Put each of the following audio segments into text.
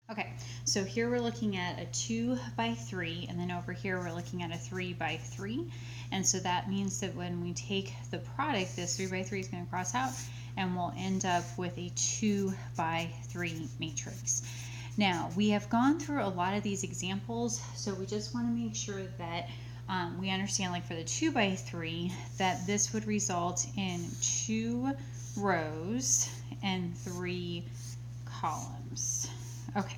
Okay, so here we're looking at a 2 by 3, and then over here we're looking at a 3 by 3. And so that means that when we take the product, this 3 by 3 is going to cross out, and we'll end up with a 2 by 3 matrix. Now, we have gone through a lot of these examples, so we just want to make sure that we understand, like for the 2 by 3, that this would result in 2 rows and 3 columns. Okay,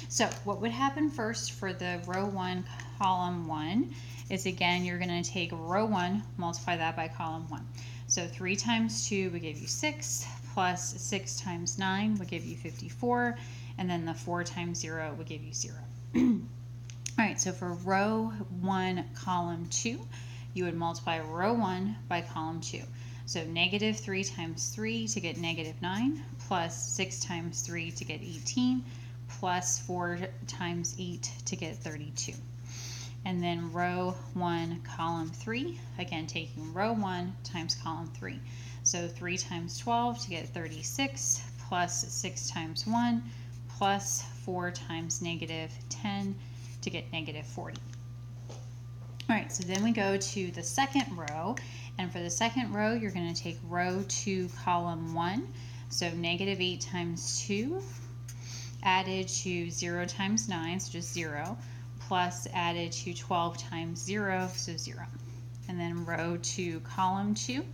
so what would happen first for the row 1, column 1 is, again, you're going to take row 1, multiply that by column 1. So 3 times 2 would give you 6, plus 6 times 9 would give you 54, and then the 4 times 0 would give you 0. All right, so for row 1, column 2, you would multiply row 1 by column 2. So negative 3 times 3 to get negative 9, plus 6 times 3 to get 18, plus 4 times 8 to get 32. And then row 1, column 3, again taking row 1 times column 3. So 3 times 12 to get 36, plus 6 times 1, plus 4 times negative 10 to get negative 40. All right, so then we go to the second row, and for the second row, you're going to take row 2, column 1, so negative 8 times 2, added to 0 times 9, so just 0, plus added to 12 times 0, so 0. And then row 2, column 2,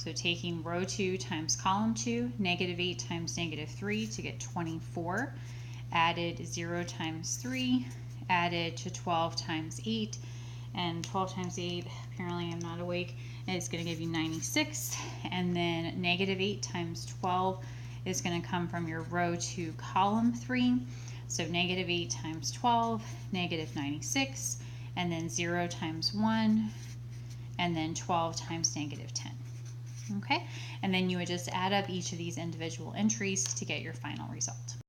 so taking row 2 times column 2, negative 8 times negative 3 to get 24, added 0 times 3, added to 12 times 8, and 12 times 8, apparently I'm not awake, and it's going to give you 96, and then negative 8 times 12 is going to come from your row 2, column 3, so negative 8 times 12, negative 96, and then 0 times 1, and then 12 times negative 10. Okay, and then you would just add up each of these individual entries to get your final result.